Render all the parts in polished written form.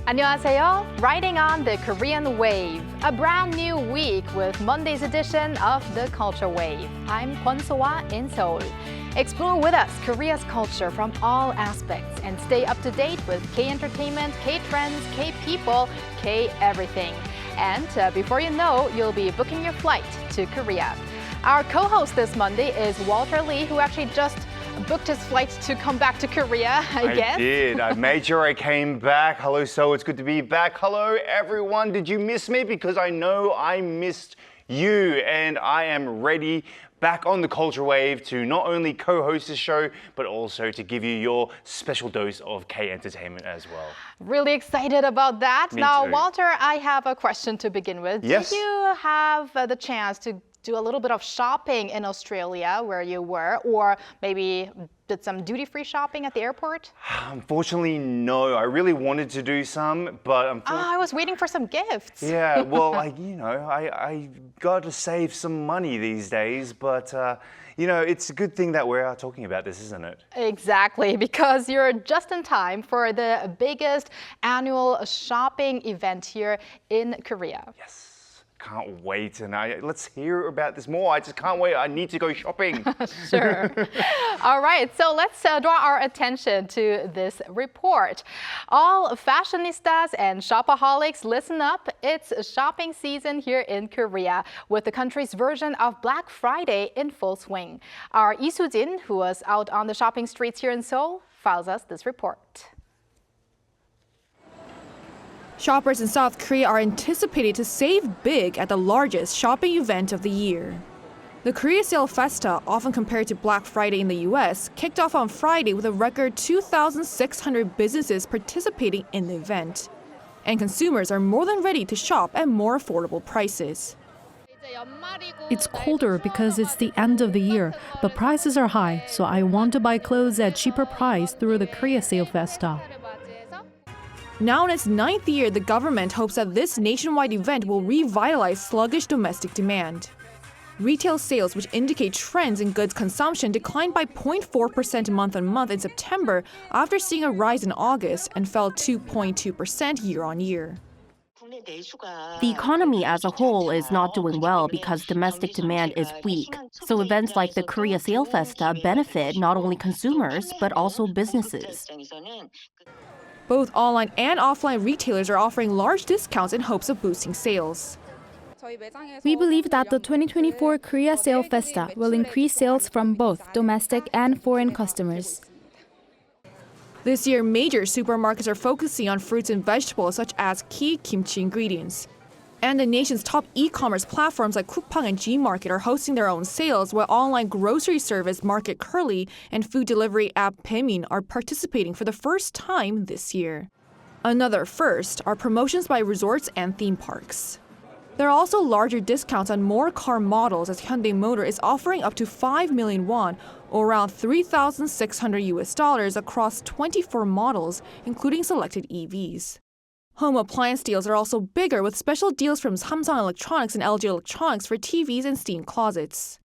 안녕하세요. Riding on the Korean Wave, a brand new week with Monday's edition of the Culture Wave. I'm Kwon So-ah in Seoul. Explore with us Korea's culture from all aspects and stay up to date with K-entertainment, K-trends, K-people, K-everything. And before you know, you'll be booking your flight to Korea. Our co-host this Monday is Walter Lee, who actually just booked his flight to come back to Korea, I guess. I did. I made sure I came back. Hello, so it's good to be back. Hello, everyone. Did you miss me? Because I know I missed you, and I am ready back on the Culture Wave to not only co-host this show, but also to give you your special dose of K-entertainment as well. Really excited about that. Me now, too. Walter, I have a question to begin with. Yes. Did you have the chance to do a little bit of shopping in Australia where you were, or maybe did some duty-free shopping at the airport? Unfortunately, no. I really wanted to do some, but unfortunately... I was waiting for some gifts. Yeah, well, I got to save some money these days, but, it's a good thing that we're talking about this, isn't it? Exactly, because you're just in time for the biggest annual shopping event here in Korea. Yes. Can't wait, and let's hear about this more. I just can't wait. I need to go shopping. Sure. All right, so let's draw our attention to this report. All fashionistas and shopaholics, listen up. It's shopping season here in Korea with the country's version of Black Friday in full swing. Our Lee Soo-jin, who was out on the shopping streets here in Seoul, files us this report. Shoppers in South Korea are anticipated to save big at the largest shopping event of the year. The Korea Sale Festa, often compared to Black Friday in the US, kicked off on Friday with a record 2,600 businesses participating in the event. And consumers are more than ready to shop at more affordable prices. It's colder because it's the end of the year, but prices are high, so I want to buy clothes at cheaper price through the Korea Sale Festa. Now in its 9th year, the government hopes that this nationwide event will revitalize sluggish domestic demand. Retail sales, which indicate trends in goods consumption, declined by 0.4% month-on-month in September after seeing a rise in August and fell 2.2% year-on-year. The economy as a whole is not doing well because domestic demand is weak. So events like the Korea Sale Festa benefit not only consumers, but also businesses. Both online and offline retailers are offering large discounts in hopes of boosting sales. We believe that the 2024 Korea Sale Festa will increase sales from both domestic and foreign customers. This year, major supermarkets are focusing on fruits and vegetables such as key kimchi ingredients. And the nation's top e-commerce platforms like Coupang and Gmarket are hosting their own sales, while online grocery service Market Curly and food delivery app Baemin are participating for the first time this year. Another first are promotions by resorts and theme parks. There are also larger discounts on more car models as Hyundai Motor is offering up to 5 million won, or around $3,600 across 24 models, including selected EVs. Home appliance deals are also bigger with special deals from Samsung Electronics and LG Electronics for TVs and steam closets.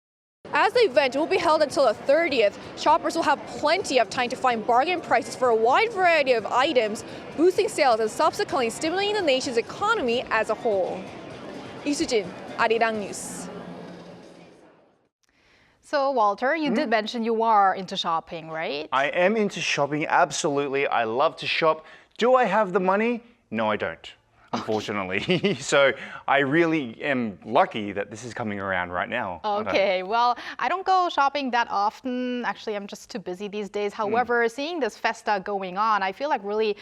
As the event will be held until the 30th, shoppers will have plenty of time to find bargain prices for a wide variety of items, boosting sales and subsequently stimulating the nation's economy as a whole. Lee Soo-jin, Arirang News. So, Walter, you did mention you are into shopping, right? I am into shopping, absolutely. I love to shop. Do I have the money? No, I don't, unfortunately. So I really am lucky that this is coming around right now. Okay, well, I don't go shopping that often. Actually, I'm just too busy these days. However, seeing this festa going on, I feel like really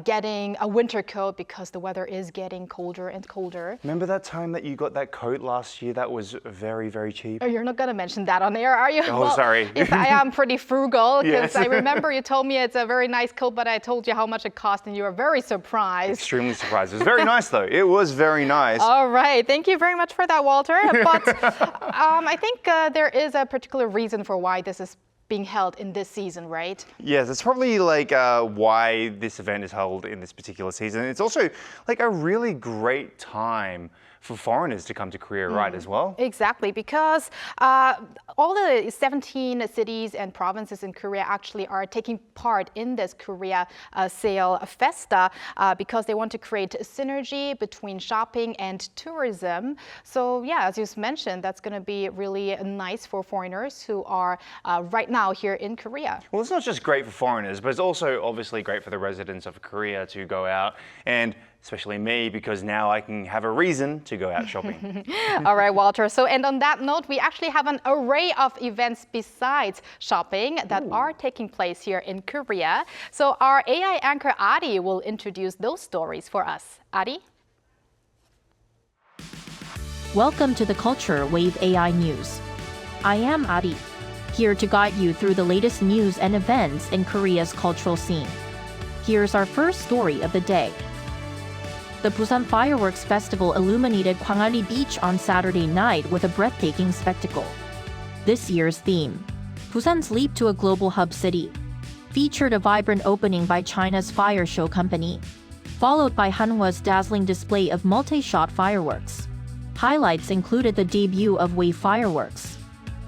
getting a winter coat because the weather is getting colder and colder. Remember that time that you got that coat last year that was very, very cheap? Oh, you're not going to mention that on air, are you? Oh, well, sorry. I am pretty frugal because Yes. I remember you told me it's a very nice coat, but I told you how much it cost and you were very surprised. Extremely surprised. It was very nice though. It was very nice. All right. Thank you very much for that, Walter. But I think there is a particular reason for why this is being held in this season, right? Yes, it's probably like why this event is held in this particular season. It's also like a really great time for foreigners to come to Korea, right, as well? Exactly, because all the 17 cities and provinces in Korea actually are taking part in this Korea Sale Festa because they want to create synergy between shopping and tourism. So yeah, as you mentioned, that's going to be really nice for foreigners who are right now here in Korea. Well, it's not just great for foreigners, but it's also obviously great for the residents of Korea to go out, and especially me, because now I can have a reason to go out shopping. All right, Walter. So, and on that note, we actually have an array of events besides shopping that are taking place here in Korea. So our AI anchor Ari will introduce those stories for us. Ari? Welcome to the Culture Wave AI News. I am Ari, here to guide you through the latest news and events in Korea's cultural scene. Here's our first story of the day. The Busan Fireworks Festival illuminated Gwangalli Beach on Saturday night with a breathtaking spectacle. This year's theme, Busan's Leap to a Global Hub City, featured a vibrant opening by China's fire show company, followed by Hanwha's dazzling display of multi-shot fireworks. Highlights included the debut of wave fireworks,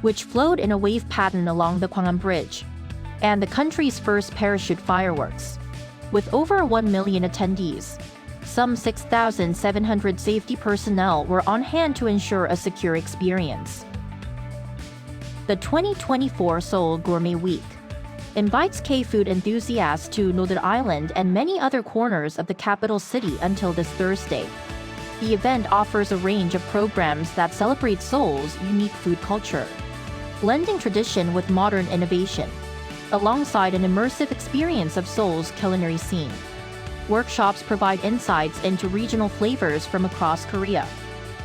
which flowed in a wave pattern along the Gwangham Bridge, and the country's first parachute fireworks. With over 1 million attendees, some 6,700 safety personnel were on hand to ensure a secure experience. The 2024 Seoul Gourmet Week invites K-food enthusiasts to Northern Island and many other corners of the capital city until this Thursday. The event offers a range of programs that celebrate Seoul's unique food culture, blending tradition with modern innovation, alongside an immersive experience of Seoul's culinary scene. Workshops provide insights into regional flavors from across Korea.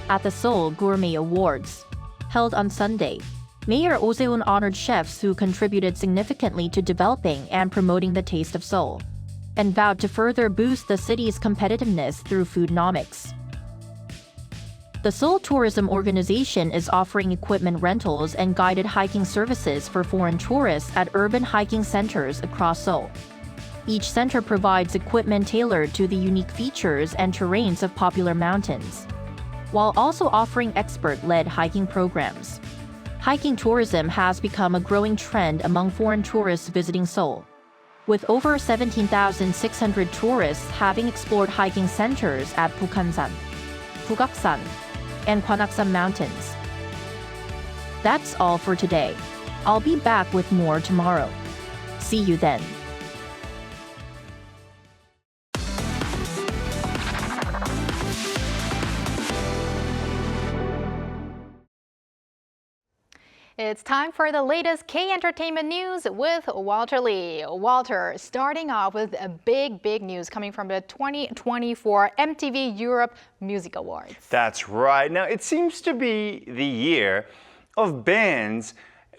At the Seoul Gourmet Awards, held on Sunday, Mayor Oh Se-un honored chefs who contributed significantly to developing and promoting the taste of Seoul, and vowed to further boost the city's competitiveness through foodnomics. The Seoul Tourism Organization is offering equipment rentals and guided hiking services for foreign tourists at urban hiking centers across Seoul. Each center provides equipment tailored to the unique features and terrains of popular mountains, while also offering expert-led hiking programs. Hiking tourism has become a growing trend among foreign tourists visiting Seoul, with over 17,600 tourists having explored hiking centers at Bukhansan, Bugaksan, and Gwanaksan Mountains. That's all for today. I'll be back with more tomorrow. See you then. It's time for the latest K-entertainment news with Walter Lee. Walter, starting off with a big news coming from the 2024 MTV Europe Music Awards. That's right. Now, it seems to be the year of bands,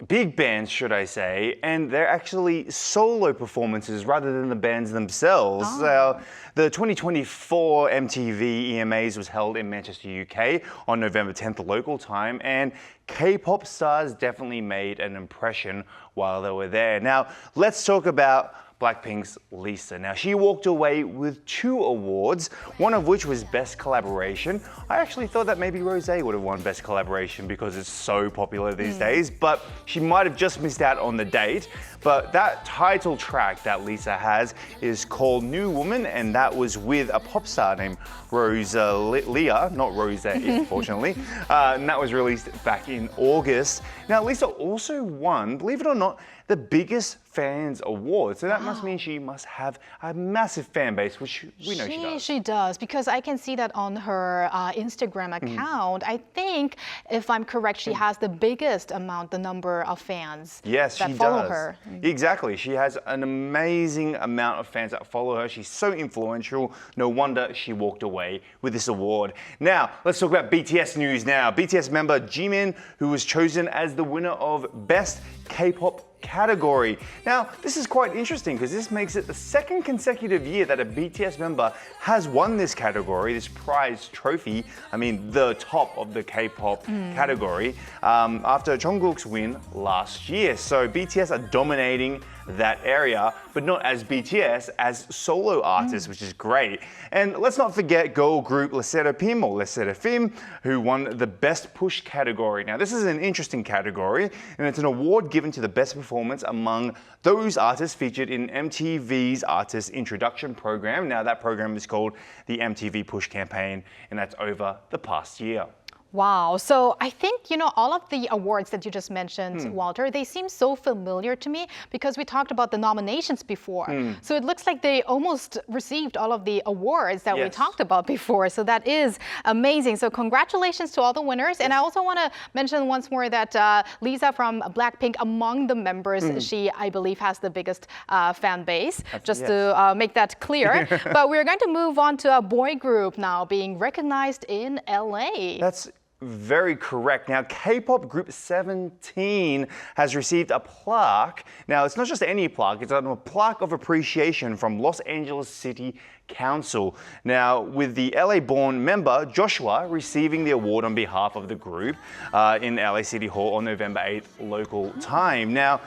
big bands, should I say, and they're actually solo performances rather than the bands themselves. The 2024 MTV EMAs was held in Manchester, UK on November 10th local time, and K-pop stars definitely made an impression while they were there. Now, let's talk about Blackpink's Lisa. Now, she walked away with 2 awards, one of which was Best Collaboration. I actually thought that maybe Rosé would have won Best Collaboration because it's so popular these days, but she might have just missed out on the date. But that title track that Lisa has is called New Woman, and that was with a pop star named Rosalia, not Rosé, fortunately. And that was released back in August. Now, Lisa also won, believe it or not, the biggest fans award. So that must mean she must have a massive fan base, which we know she does. She does, because I can see that on her Instagram account. I think, if I'm correct, she has the biggest amount, the number of fans that follow her. Exactly. She has an amazing amount of fans that follow her. She's so influential. No wonder she walked away with this award. Now, let's talk about BTS news now. BTS member Jimin, who was chosen as the winner of Best K-pop category. Now, this is quite interesting because this makes it the 2nd consecutive year that a BTS member has won this category, this prize trophy. I mean, the top of the K-pop category after Jungkook's win last year. So BTS are dominating that area, but not as BTS, as solo artists, which is great. And let's not forget girl group Le Sserafim or Les Seraphim, who won the Best Push category. Now, this is an interesting category, and it's an award given to the best performance among those artists featured in MTV's Artist Introduction program. Now, that program is called the MTV Push campaign, and that's over the past year. Wow. So I think, all of the awards that you just mentioned, Walter, they seem so familiar to me because we talked about the nominations before. So it looks like they almost received all of the awards that we talked about before. So that is amazing. So congratulations to all the winners. And I also want to mention once more that Lisa from Blackpink, among the members, she, I believe, has the biggest fan base, just to make that clear. But we're going to move on to a boy group now being recognized in LA. That's very correct. Now, K-pop group 17 has received a plaque. Now, it's not just any plaque, it's a plaque of appreciation from Los Angeles City Council. Now, with the LA-born member, Joshua, receiving the award on behalf of the group in LA City Hall on November 8th local time. Now,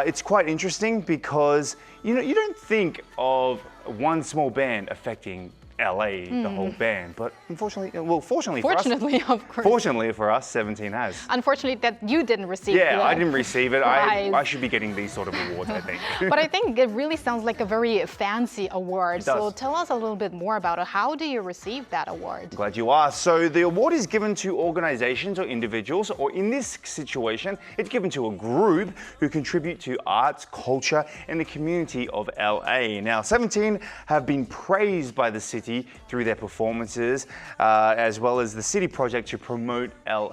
it's quite interesting because, you don't think of one small band affecting LA, the whole band, but unfortunately, fortunately for us, of course. Fortunately for us, 17 has. Unfortunately, that you didn't receive. I didn't receive it. I should be getting these sort of awards, I think. But I think it really sounds like a very fancy award. So tell us a little bit more about it. How do you receive that award? Glad you asked. So the award is given to organizations or individuals, or in this situation, it's given to a group who contribute to arts, culture, and the community of LA. Now, 17 have been praised by the city through their performances, as well as the city project to promote LA.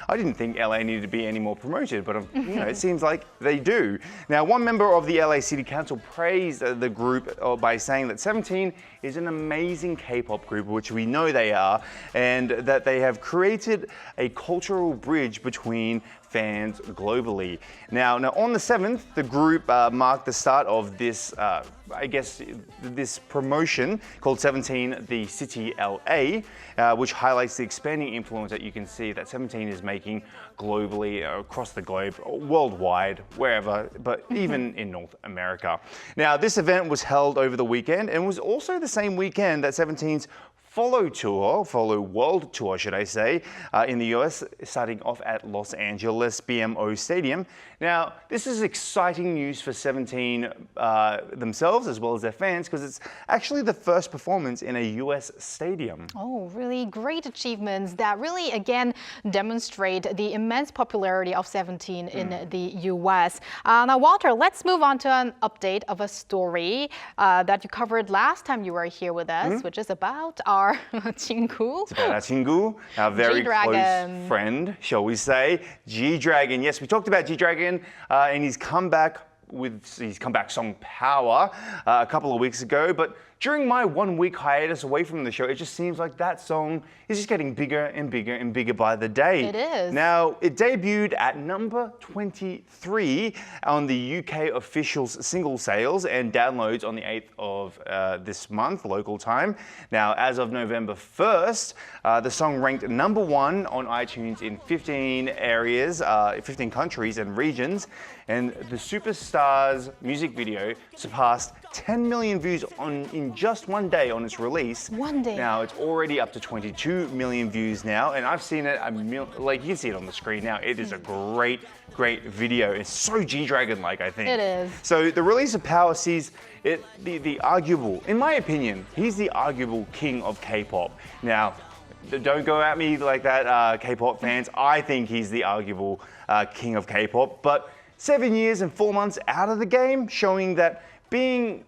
I didn't think LA needed to be any more promoted, but it seems like they do. Now, one member of the LA City Council praised the group by saying that 17 is an amazing K-pop group, which we know they are, and that they have created a cultural bridge between fans globally. Now on the 7th, the group marked the start of this, this promotion called 17 The City LA, which highlights the expanding influence that you can see that 17 is making globally, across the globe, worldwide, wherever, but even in North America. Now, this event was held over the weekend and was also the same weekend that 17's Follow World Tour, should I say, in the US, starting off at Los Angeles BMO Stadium. Now, this is exciting news for 17 themselves as well as their fans, because it's actually the first performance in a US stadium. Oh, really great achievements that really, again, demonstrate the immense popularity of 17 in the US. Now, Walter, let's move on to an update of a story that you covered last time you were here with us, which is about our 친구. It's about our 친구, our very close friend, shall we say, G-Dragon. Yes, we talked about G-Dragon, and he's come back song Power a couple of weeks ago, but during my 1 week hiatus away from the show, it just seems like that song is just getting bigger and bigger and bigger by the day. It is. Now, it debuted at number 23 on the UK officials single sales and downloads on the 8th of this month, local time. Now, as of November 1st, the song ranked number 1 on iTunes in 15 areas, 15 countries and regions, and the superstar's music video surpassed 10 million views in just one day on its release. One day. Now it's already up to 22 million views now, and I've seen it like you can see it on the screen now. It is a great video. It's so G-Dragon-like, I think. It is. So the release of Power sees it the arguable, in my opinion, he's the arguable king of K-pop. Now, don't go at me like that, K-pop fans. I think he's the arguable king of K-pop, but 7 years and 4 months out of the game, showing that being,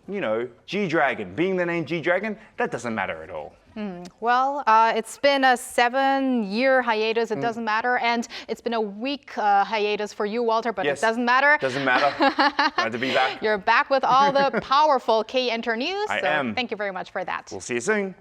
G-Dragon, being the name G-Dragon, that doesn't matter at all. Well, it's been a 7-year hiatus. It doesn't matter. And it's been a week hiatus for you, Walter, but yes, it doesn't matter. Doesn't matter. Glad to be back. You're back with all the powerful K-Enter news. I am. Thank you very much for that. We'll see you soon.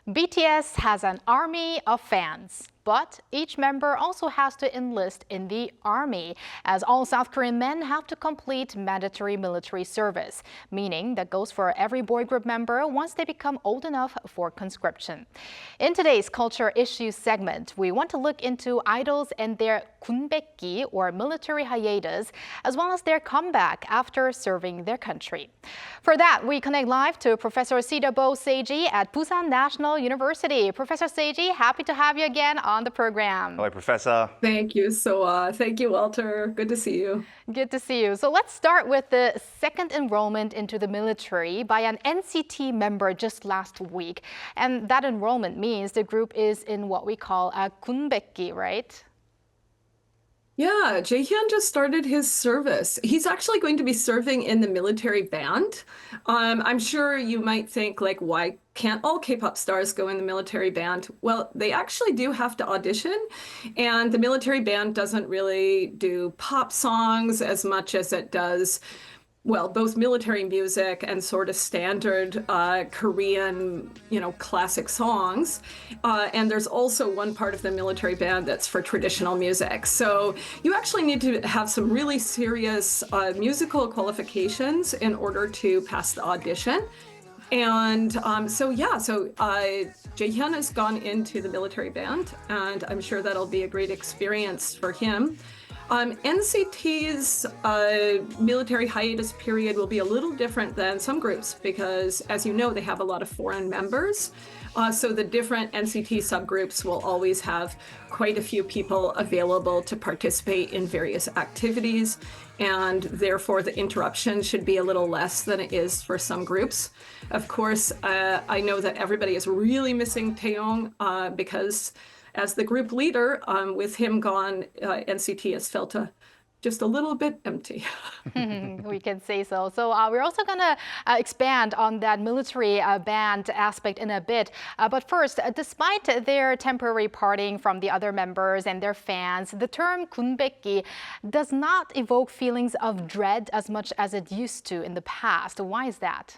BTS has an army of fans, but each member also has to enlist in the army, as all South Korean men have to complete mandatory military service, meaning that goes for every boy group member once they become old enough for conscription. In today's Culture Issue segment, we want to look into idols and their Gunbaekgi, or military hiatus, as well as their comeback after serving their country. For that, we connect live to Professor Sidabo Seiji at Busan National University. Professor Seiji, happy to have you again on the program. Hello, Professor. Thank you, Soa. Thank you, Walter. Good to see you. Good to see you. So let's start with the second enrollment into the military by an NCT member just last week. And that enrollment means the group is in what we call a Gunbaekgi, right? Yeah, Jaehyun just started his service. He's actually going to be serving in the military band. I'm sure you might think, like, why can't all K-pop stars go in the military band? Well, they actually do have to audition, and the military band doesn't really do pop songs as much as it does, well, both military music and sort of standard Korean, classic songs. And there's also one part of the military band that's for traditional music. So you actually need to have some really serious musical qualifications in order to pass the audition. And so Jaehyun has gone into the military band, and I'm sure that'll be a great experience for him. NCT's military hiatus period will be a little different than some groups because, as you know, they have a lot of foreign members. So the different NCT subgroups will always have quite a few people available to participate in various activities, and therefore the interruption should be a little less than it is for some groups. Of course, I know that everybody is really missing Taeyong because as the group leader, with him gone, NCT has felt just a little bit empty. We can say so. So we're also going to expand on that military band aspect in a bit. But first, despite their temporary parting from the other members and their fans, the term Gunbaekgi does not evoke feelings of dread as much as it used to in the past. Why is that?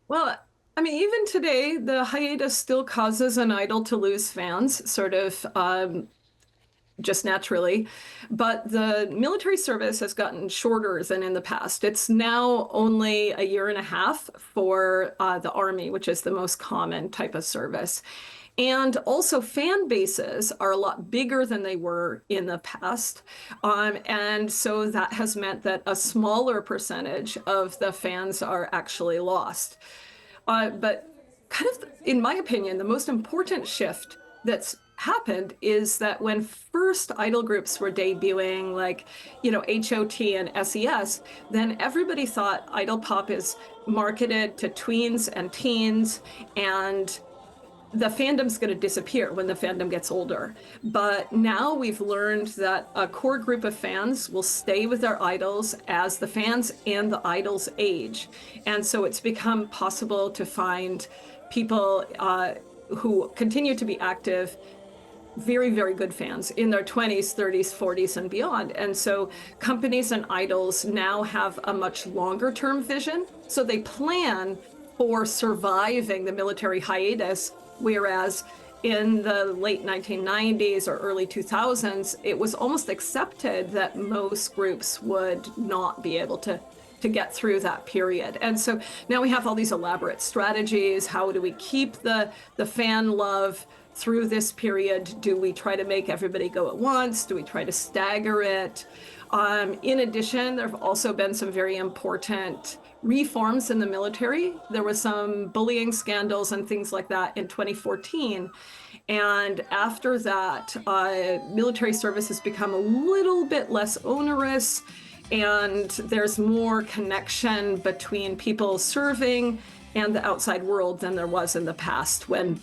Well, I mean, even today, the hiatus still causes an idol to lose fans, sort of just naturally. But the military service has gotten shorter than in the past. It's now only a year and a half for the Army, which is the most common type of service. And also fan bases are a lot bigger than they were in the past. And so that has meant that a smaller percentage of the fans are actually lost. But kind of, in my opinion, the most important shift that's happened is that when first idol groups were debuting, like, HOT and SES, then everybody thought idol pop is marketed to tweens and teens, and the fandom's going to disappear when the fandom gets older. But now we've learned that a core group of fans will stay with their idols as the fans and the idols age. And so it's become possible to find people who continue to be active, very, very good fans in their 20s, 30s, 40s, and beyond. And so companies and idols now have a much longer term vision. So they plan for surviving the military hiatus, whereas in the late 1990s or early 2000s, it was almost accepted that most groups would not be able to get through that period. And so now we have all these elaborate strategies. How do we keep the fan love through this period? Do we try to make everybody go at once? Do we try to stagger it? In addition, there have also been some very important reforms in the military. There was some bullying scandals and things like that in 2014. And after that, military service has become a little bit less onerous, and there's more connection between people serving and the outside world than there was in the past, when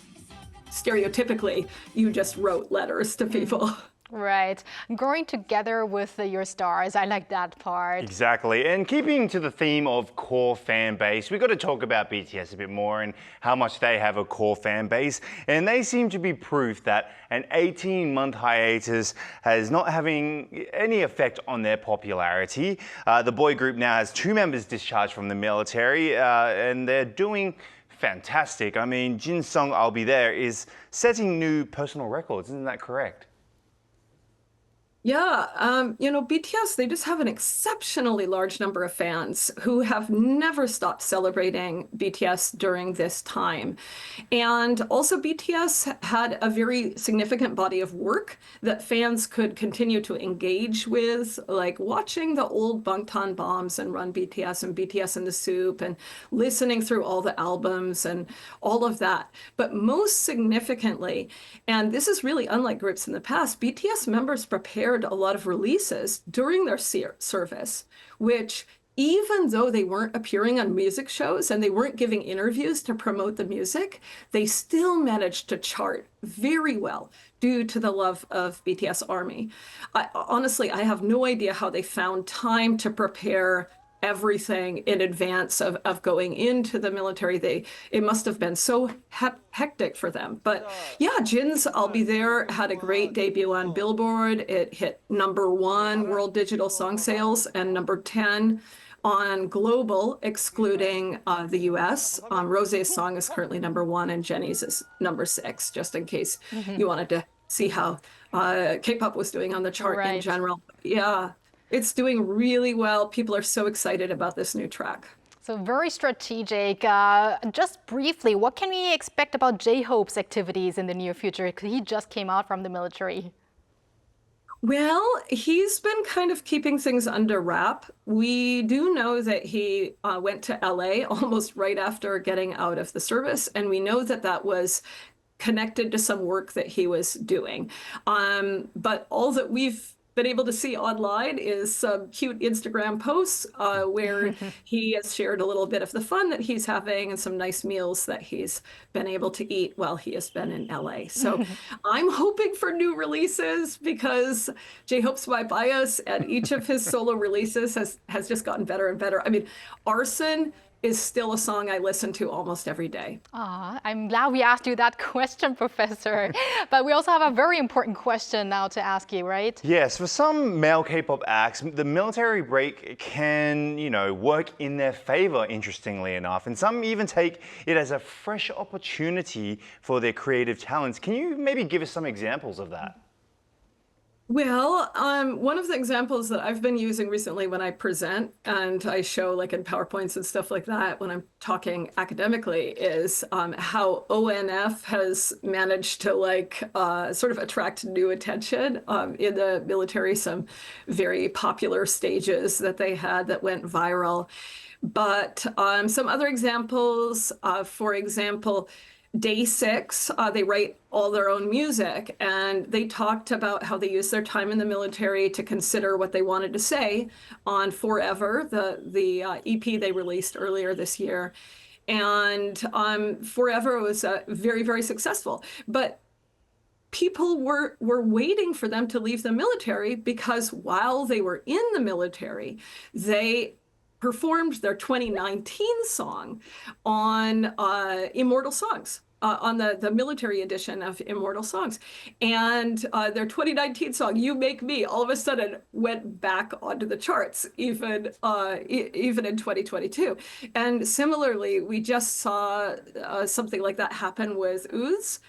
stereotypically you just wrote letters to people. Right. Growing together with your stars. I like that part. Exactly. And keeping to the theme of core fan base, we've got to talk about BTS a bit more and how much they have a core fan base. And they seem to be proof that an 18-month hiatus is not having any effect on their popularity. The boy group now has 2 members discharged from the military, and they're doing fantastic. I mean, Jin Sung, I'll Be There is setting new personal records, isn't that correct? Yeah, BTS, they just have an exceptionally large number of fans who have never stopped celebrating BTS during this time. And also, BTS had a very significant body of work that fans could continue to engage with, like watching the old Bangtan Bombs and Run BTS and BTS in the Soup and listening through all the albums and all of that. But most significantly, and this is really unlike groups in the past, BTS members prepared a lot of releases during their service, which even though they weren't appearing on music shows and they weren't giving interviews to promote the music, they still managed to chart very well due to the love of BTS ARMY. Honestly, I have no idea how they found time to prepare everything in advance of going into the military. It must have been so hectic for them. But yeah, Jin's I'll Be There had a great debut on Billboard. It hit #1 world digital song sales and #10 on global, excluding the US. Rosé's song is currently #1 and Jennie's is #6, just in case you wanted to see how K-pop was doing on the chart in general. Yeah. It's doing really well. People are so excited about this new track. So very strategic. Just briefly, what can we expect about JHope's activities in the near future? Because he just came out from the military. Well, he's been kind of keeping things under wrap. We do know that he went to LA almost right after getting out of the service, and we know that that was connected to some work that he was doing. But all that we've been able to see online is some cute Instagram posts where he has shared a little bit of the fun that he's having and some nice meals that he's been able to eat while he has been in LA. So I'm hoping for new releases because JHope's my bias, and each of his solo releases has just gotten better and better. I mean, Arson is still a song I listen to almost every day. I'm glad we asked you that question, Professor. But we also have a very important question now to ask you, right? Yes, for some male K-pop acts, the military break can, work in their favor, interestingly enough. And some even take it as a fresh opportunity for their creative talents. Can you maybe give us some examples of that? Well, one of the examples that I've been using recently when I present and I show like in PowerPoints and stuff like that when I'm talking academically is how ONF has managed to sort of attract new attention in the military, some very popular stages that they had that went viral. But some other examples, for example, Day 6, they write all their own music, and they talked about how they used their time in the military to consider what they wanted to say on Forever, the EP they released earlier this year. And Forever was very, very successful. But people were waiting for them to leave the military because while they were in the military, they performed their 2019 song on Immortal Songs, on the military edition of Immortal Songs. And their 2019 song, You Make Me, all of a sudden went back onto the charts, even in 2022. And similarly, we just saw something like that happen with Ooze.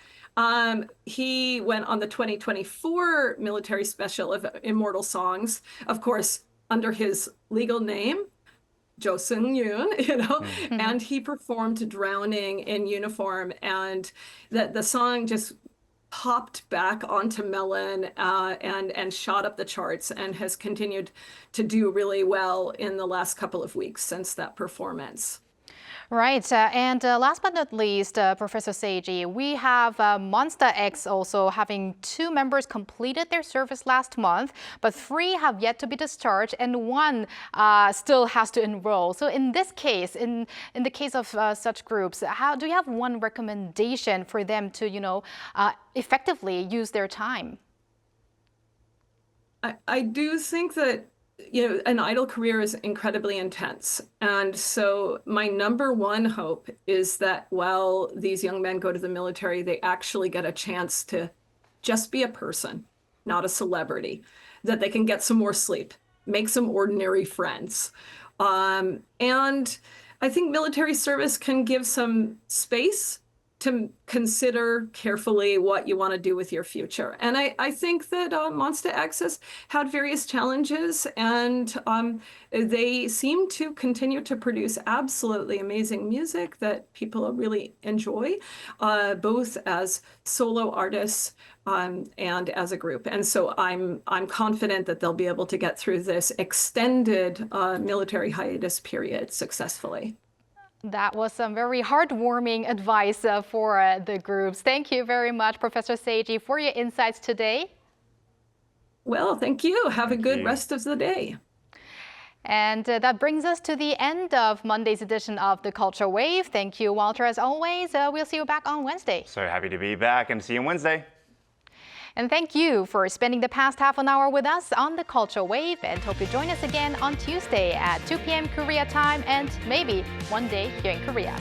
He went on the 2024 military special of Immortal Songs, of course, under his legal name, Jo Seung-yoon, and he performed Drowning in Uniform, and the song just popped back onto Melon and shot up the charts and has continued to do really well in the last couple of weeks since that performance. Right, and last but not least, Professor Seiji, we have Monsta X also having 2 members completed their service last month, but 3 have yet to be discharged and 1 still has to enroll. So in this case, in the case of such groups, how do you have one recommendation for them to, effectively use their time? I do think that an idol career is incredibly intense. And so my #1 hope is that while these young men go to the military, they actually get a chance to just be a person, not a celebrity, that they can get some more sleep, make some ordinary friends. And I think military service can give some space to consider carefully what you want to do with your future. And I think that Monster X has had various challenges, and they seem to continue to produce absolutely amazing music that people really enjoy, both as solo artists and as a group. And so I'm confident that they'll be able to get through this extended military hiatus period successfully. That was some very heartwarming advice for the groups. Thank you very much, Professor Seiji, for your insights today. Well, thank you. Have a good rest of the day. And that brings us to the end of Monday's edition of the Culture Wave. Thank you, Walter, as always. We'll see you back on Wednesday. So happy to be back and see you on Wednesday. And thank you for spending the past half an hour with us on the Culture Wave, and hope you join us again on Tuesday at 2 p.m. Korea time and maybe one day here in Korea.